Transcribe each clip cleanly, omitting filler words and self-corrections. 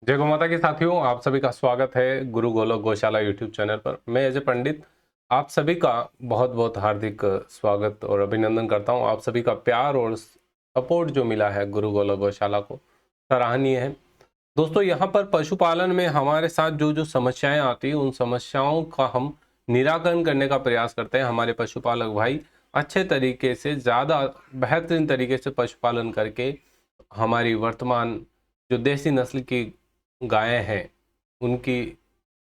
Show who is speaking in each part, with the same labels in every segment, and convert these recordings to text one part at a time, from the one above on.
Speaker 1: जय गौ माता के साथियों, आप सभी का स्वागत है गुरु गोलोक गौशाला यूट्यूब चैनल पर। मैं अजय पंडित आप सभी का बहुत बहुत हार्दिक स्वागत और अभिनंदन करता हूं। आप सभी का प्यार और सपोर्ट जो मिला है गुरु गोलोक गौशाला को सराहनीय है। दोस्तों, यहाँ पर पशुपालन में हमारे साथ जो जो समस्याएं आती हैं उन समस्याओं का हम निराकरण करने का प्रयास करते हैं। हमारे पशुपालक भाई अच्छे तरीके से, ज़्यादा बेहतरीन तरीके से पशुपालन करके हमारी वर्तमान जो देसी नस्ल की गायें हैं उनकी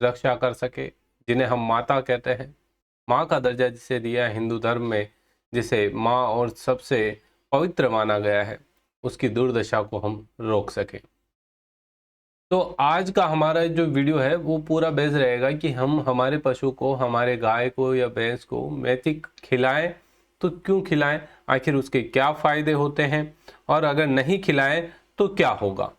Speaker 1: रक्षा कर सके, जिन्हें हम माता कहते हैं। माँ का दर्जा जिसे दिया है हिंदू धर्म में, जिसे माँ और सबसे पवित्र माना गया है, उसकी दुर्दशा को हम रोक सके। तो आज का हमारा जो वीडियो है वो पूरा बेस रहेगा कि हम हमारे पशु को, हमारे गाय को या भैंस को मेथी खिलाएं तो क्यों खिलाएं, आखिर उसके क्या फायदे होते हैं, और अगर नहीं खिलाएं तो क्या होगा।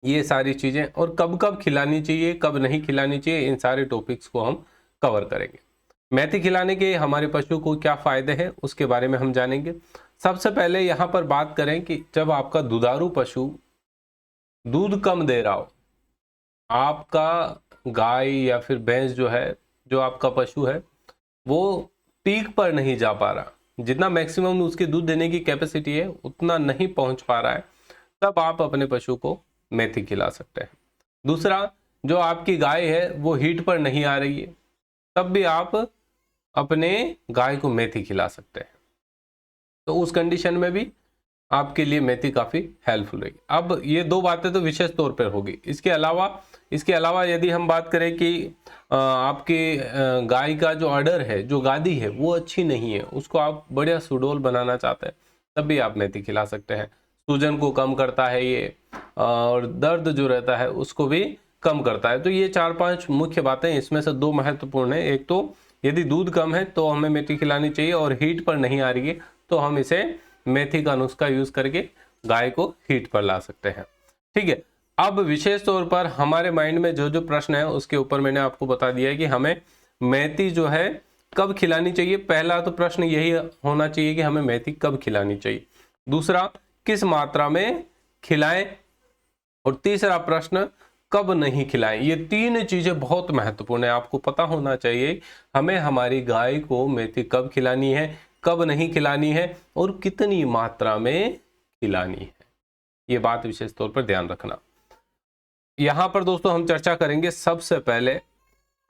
Speaker 1: ये सारी चीज़ें, और कब कब खिलानी चाहिए, कब नहीं खिलानी चाहिए, इन सारे टॉपिक्स को हम कवर करेंगे। मेथी खिलाने के हमारे पशु को क्या फ़ायदे हैं उसके बारे में हम जानेंगे। सबसे पहले यहाँ पर बात करें कि जब आपका दुधारू पशु दूध कम दे रहा हो, आपका गाय या फिर भैंस जो है, जो आपका पशु है, वो पीक पर नहीं जा पा रहा, जितना मैक्सिमम उसके दूध देने की कैपेसिटी है उतना नहीं पहुंच पा रहा है, तब आप अपने पशु को मेथी खिला सकते हैं। दूसरा, जो आपकी गाय है वो हीट पर नहीं आ रही है, तब भी आप अपने गाय को मेथी खिला सकते हैं। तो उस कंडीशन में भी आपके लिए मेथी काफ़ी हेल्पफुल रहेगी। अब ये दो बातें तो विशेष तौर पर होगी। इसके अलावा यदि हम बात करें कि आपके गाय का जो ऑर्डर है, जो गादी है, वो अच्छी नहीं है, उसको आप बढ़िया सुडौल बनाना चाहते हैं, तब भी आप मेथी खिला सकते हैं। सूजन को कम करता है ये, और दर्द जो रहता है उसको भी कम करता है। तो ये 4-5 मुख्य बातें, इसमें से दो महत्वपूर्ण है। एक तो यदि दूध कम है तो हमें मेथी खिलानी चाहिए, और हीट पर नहीं आ रही है तो हम इसे मेथी का नुस्खा यूज करके गाय को हीट पर ला सकते हैं। ठीक है। अब विशेष तौर पर हमारे माइंड में जो जो प्रश्न है उसके ऊपर मैंने आपको बता दिया है कि हमें मेथी जो है कब खिलानी चाहिए। पहला तो प्रश्न यही होना चाहिए कि हमें मेथी कब खिलानी चाहिए। दूसरा, किस मात्रा में खिलाएं, और तीसरा प्रश्न, कब नहीं खिलाएं। ये तीन चीजें बहुत महत्वपूर्ण है। आपको पता होना चाहिए हमें हमारी गाय को मेथी कब खिलानी है, कब नहीं खिलानी है, और कितनी मात्रा में खिलानी है। ये बात विशेष तौर पर ध्यान रखना। यहां पर दोस्तों हम चर्चा करेंगे। सबसे पहले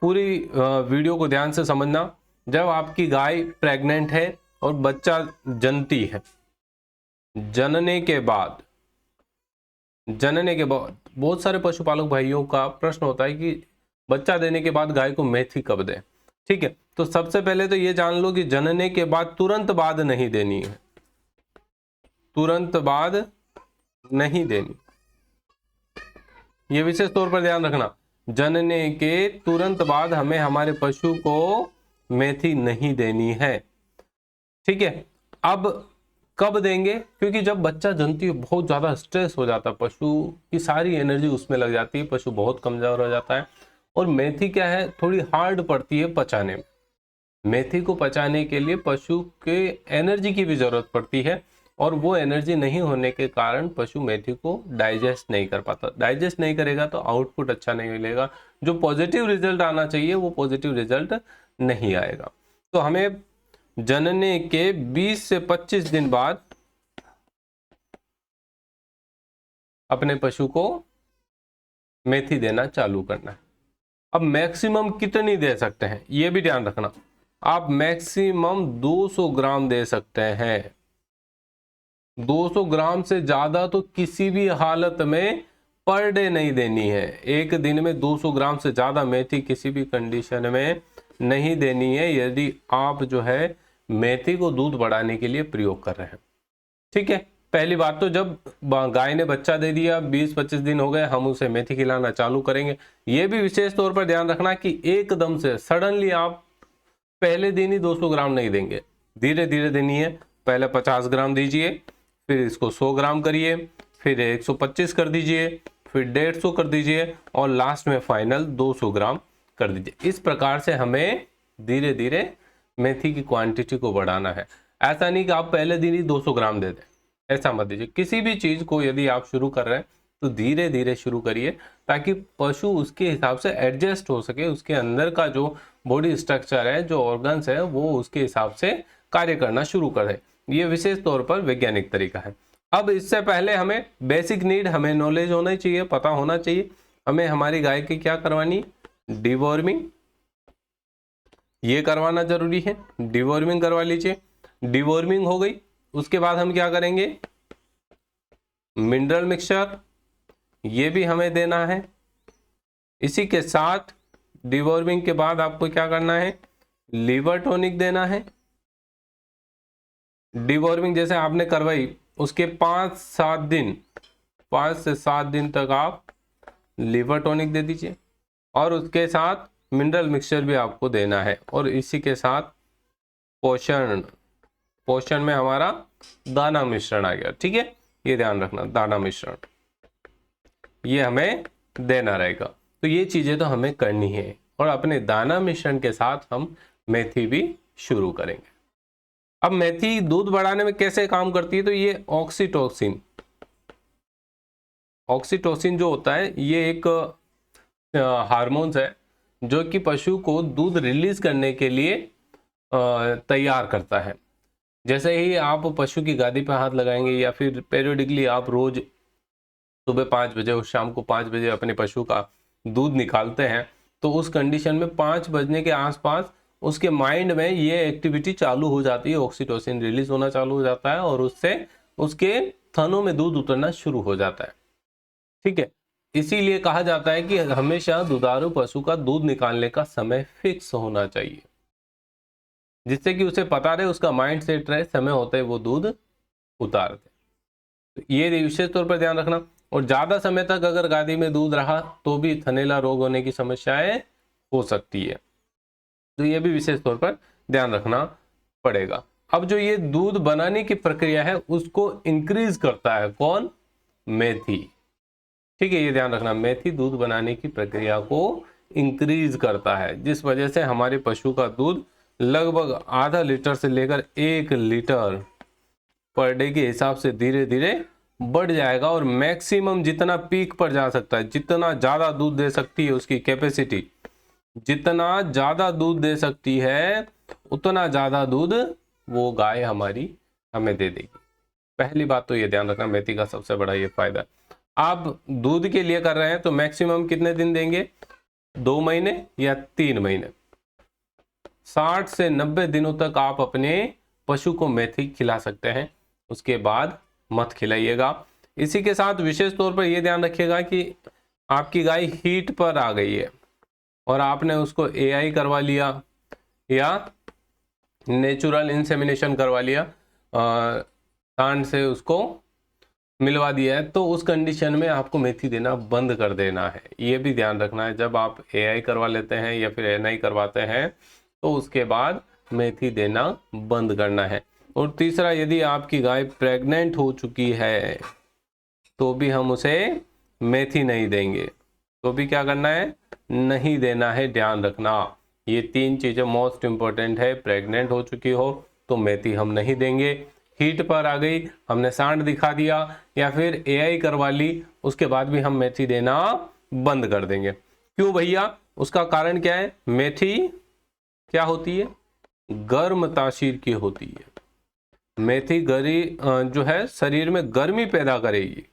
Speaker 1: पूरी वीडियो को ध्यान से समझना। जब आपकी गाय प्रेग्नेंट है और बच्चा जनती है, जनने के बाद बहुत सारे पशुपालक भाइयों का प्रश्न होता है कि बच्चा देने के बाद गाय को मेथी कब दें। ठीक है, तो सबसे पहले तो ये जान लो कि जनने के बाद तुरंत बाद नहीं देनी है, तुरंत बाद नहीं देनी, ये विशेष तौर पर ध्यान रखना। जनने के तुरंत बाद हमें हमारे पशु को मेथी नहीं देनी है। ठीक है। अब कब देंगे, क्योंकि जब बच्चा जनती है बहुत ज्यादा स्ट्रेस हो जाता है, पशु की सारी एनर्जी उसमें लग जाती है, पशु बहुत कमजोर हो जाता है। और मेथी क्या है, थोड़ी हार्ड पड़ती है पचाने में। मेथी को पचाने के लिए पशु के एनर्जी की भी जरूरत पड़ती है, और वो एनर्जी नहीं होने के कारण पशु मेथी को डाइजेस्ट नहीं कर पाता। डाइजेस्ट नहीं करेगा तो आउटपुट अच्छा नहीं मिलेगा, जो पॉजिटिव रिजल्ट आना चाहिए वो पॉजिटिव रिजल्ट नहीं आएगा। तो हमें जनने के 20 से 25 दिन बाद अपने पशु को मेथी देना चालू करना है। अब मैक्सिमम कितनी दे सकते हैं ये भी ध्यान रखना। आप मैक्सिमम 200 ग्राम दे सकते हैं। 200 ग्राम से ज्यादा तो किसी भी हालत में पर डे नहीं देनी है। एक दिन में 200 ग्राम से ज्यादा मेथी किसी भी कंडीशन में नहीं देनी है, यदि आप जो है मेथी को दूध बढ़ाने के लिए प्रयोग कर रहे हैं। ठीक है। पहली बात तो जब गाय ने बच्चा दे दिया, 20-25 दिन हो गए, हम उसे मेथी खिलाना चालू करेंगे। यह भी विशेष तौर पर ध्यान रखना कि एकदम से सडनली आप पहले दिन ही 200 ग्राम नहीं देंगे, धीरे धीरे देनी है। पहले 50 ग्राम दीजिए, फिर इसको 100 ग्राम करिए, फिर 125 कर दीजिए, फिर 150 कर दीजिए, और लास्ट में फाइनल 200 ग्राम कर दीजिए। इस प्रकार से हमें धीरे धीरे मेथी की क्वांटिटी को बढ़ाना है। ऐसा नहीं कि आप पहले दिन ही 200 ग्राम दे दें, ऐसा मत दीजिए। किसी भी चीज को यदि आप शुरू कर रहे हैं तो धीरे धीरे शुरू करिए ताकि पशु उसके हिसाब से एडजस्ट हो सके, उसके अंदर का जो बॉडी स्ट्रक्चर है, जो ऑर्गन्स है, वो उसके हिसाब से कार्य करना शुरू करे। ये विशेष तौर पर वैज्ञानिक तरीका है। अब इससे पहले हमें बेसिक नीड, हमें नॉलेज होना चाहिए, पता होना चाहिए हमें हमारी गाय की क्या करवानी, डिवॉर्मिंग, ये करवाना जरूरी है। डिवॉर्मिंग करवा लीजिए। डिवॉर्मिंग हो गई, उसके बाद हम क्या करेंगे, मिनरल मिक्सचर, ये भी हमें देना है। इसी के साथ डिवॉर्मिंग के बाद आपको क्या करना है, लीवर टॉनिक देना है। डिवॉर्मिंग जैसे आपने करवाई उसके 5 से 7 दिन तक आप लीवर टॉनिक दे दीजिए और उसके साथ मिनरल मिक्सचर भी आपको देना है। और इसी के साथ पोषण, पोषण में हमारा दाना मिश्रण आ गया, ठीक है, ये ध्यान रखना, दाना मिश्रण ये हमें देना रहेगा। तो ये चीजें तो हमें करनी है और अपने दाना मिश्रण के साथ हम मेथी भी शुरू करेंगे। अब मेथी दूध बढ़ाने में कैसे काम करती है, तो ये ऑक्सीटोसिन, ऑक्सीटोसिन जो होता है ये एक हार्मोन्स है जो कि पशु को दूध रिलीज करने के लिए तैयार करता है। जैसे ही आप पशु की गादी पर हाथ लगाएंगे या फिर पेरियोडिकली आप रोज सुबह 5 बजे और शाम को 5 बजे अपने पशु का दूध निकालते हैं, तो उस कंडीशन में 5 बजने के आसपास उसके माइंड में ये एक्टिविटी चालू हो जाती है, ऑक्सीटोसिन रिलीज होना चालू हो जाता है और उससे उसके थनों में दूध उतरना शुरू हो जाता है, ठीक है। इसीलिए कहा जाता है कि हमेशा दुधारू पशु का दूध निकालने का समय फिक्स होना चाहिए, जिससे कि उसे पता रहे, उसका माइंड सेट रहे, समय होते वो दूध उतार दे। तो ये विशेष तौर पर ध्यान रखना। और ज्यादा समय तक अगर गादी में दूध रहा तो भी थनैला रोग होने की समस्याएं हो सकती है, तो ये भी विशेष तौर पर ध्यान रखना पड़ेगा। अब जो ये दूध बनाने की प्रक्रिया है उसको इंक्रीज करता है कौन, मेथी, ठीक है, ये ध्यान रखना, मेथी दूध बनाने की प्रक्रिया को इंक्रीज करता है, जिस वजह से हमारे पशु का दूध लगभग आधा लीटर से लेकर 1 लीटर पर डे के हिसाब से धीरे धीरे बढ़ जाएगा और मैक्सिमम जितना पीक पर जा सकता है, जितना ज्यादा दूध दे सकती है उसकी कैपेसिटी, जितना ज्यादा दूध दे सकती है उतना ज्यादा दूध वो गाय हमारी हमें दे देगी। पहली बात तो ये ध्यान रखना, मेथी का सबसे बड़ा ये फायदा, आप दूध के लिए कर रहे हैं तो मैक्सिमम कितने दिन देंगे, 2 महीने या 3 महीने, 60 से 90 दिनों तक आप अपने पशु को मेथी खिला सकते हैं, उसके बाद मत खिलाइएगा। इसी के साथ विशेष तौर पर यह ध्यान रखिएगा कि आपकी गाय हीट पर आ गई है और आपने उसको एआई करवा लिया या नेचुरल इंसेमिनेशन करवा लिया, सांड से उसको मिलवा दिया है, तो उस कंडीशन में आपको मेथी देना बंद कर देना है। ये भी ध्यान रखना है, जब आप एआई करवा लेते हैं या फिर एनआई करवाते हैं तो उसके बाद मेथी देना बंद करना है। और तीसरा, यदि आपकी गाय प्रेग्नेंट हो चुकी है तो भी हम उसे मेथी नहीं देंगे, तो भी क्या करना है, नहीं देना है, ध्यान रखना। ये 3 चीजें मोस्ट इंपॉर्टेंट है। प्रेग्नेंट हो चुकी हो तो मेथी हम नहीं देंगे, हीट पर आ गई हमने सांड दिखा दिया या फिर एआई करवा ली, उसके बाद भी हम मेथी देना बंद कर देंगे। क्यों भैया, उसका कारण क्या है, मेथी क्या होती है, गर्म तासीर की होती है। मेथी जो है शरीर में गर्मी पैदा करेगी,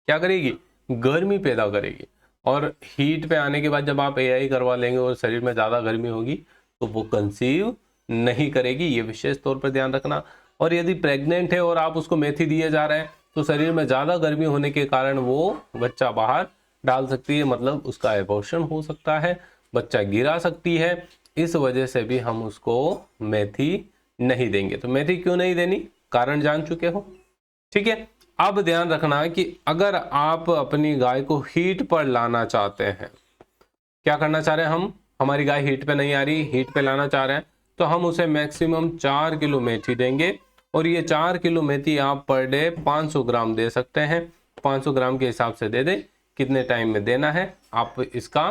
Speaker 1: क्या करेगी, गर्मी पैदा करेगी। और हीट पे आने के बाद जब आप एआई करवा लेंगे और शरीर में ज्यादा गर्मी होगी तो वो कंसीव नहीं करेगी, ये विशेष तौर पर ध्यान रखना। और यदि प्रेग्नेंट है और आप उसको मेथी दिए जा रहे हैं तो शरीर में ज्यादा गर्मी होने के कारण वो बच्चा बाहर डाल सकती है, मतलब उसका एबॉर्शन हो सकता है, बच्चा गिरा सकती है, इस वजह से भी हम उसको मेथी नहीं देंगे। तो मेथी क्यों नहीं देनी, कारण जान चुके हो, ठीक है। अब ध्यान रखना कि अगर आप अपनी गाय को हीट पर लाना चाहते हैं, क्या करना चाह रहे हैं हम, हमारी गाय हीट पे नहीं आ रही, हीट पे लाना चाह रहे हैं, तो हम उसे मैक्सिमम 4 किलो मेथी देंगे। और ये 4 किलो मेथी आप पर डे 500 ग्राम दे सकते हैं, 500 ग्राम के हिसाब से दे दें। कितने टाइम में देना है आप इसका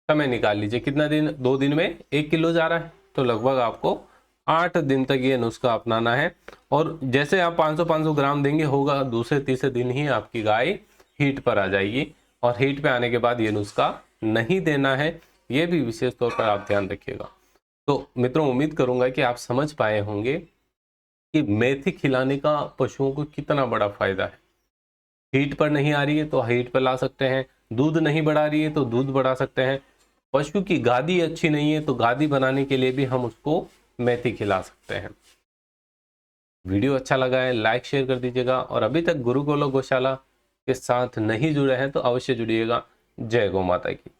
Speaker 1: समय निकाल लीजिए, कितना दिन, 2 दिन में 1 किलो जा रहा है, तो लगभग आपको 8 दिन तक ये नुस्खा अपनाना है। और जैसे आप 500 ग्राम देंगे होगा, दूसरे तीसरे दिन ही आपकी गाय हीट पर आ जाएगी और हीट पे आने के बाद ये नुस्खा नहीं देना है, ये भी विशेष तौर पर आप ध्यान रखिएगा। तो मित्रों, उम्मीद करूंगा कि आप समझ पाए होंगे कि मेथी खिलाने का पशुओं को कितना बड़ा फायदा है। हीट पर नहीं आ रही है तो हीट पर ला सकते हैं, दूध नहीं बढ़ा रही है तो दूध बढ़ा सकते हैं, पशु की गादी अच्छी नहीं है तो गादी बनाने के लिए भी हम उसको मेथी खिला सकते हैं। वीडियो अच्छा लगा है लाइक शेयर कर दीजिएगा, और अभी तक गुरु गोलोक गौशाला के साथ नहीं जुड़े हैं तो अवश्य जुड़िएगा। जय गौ माता की।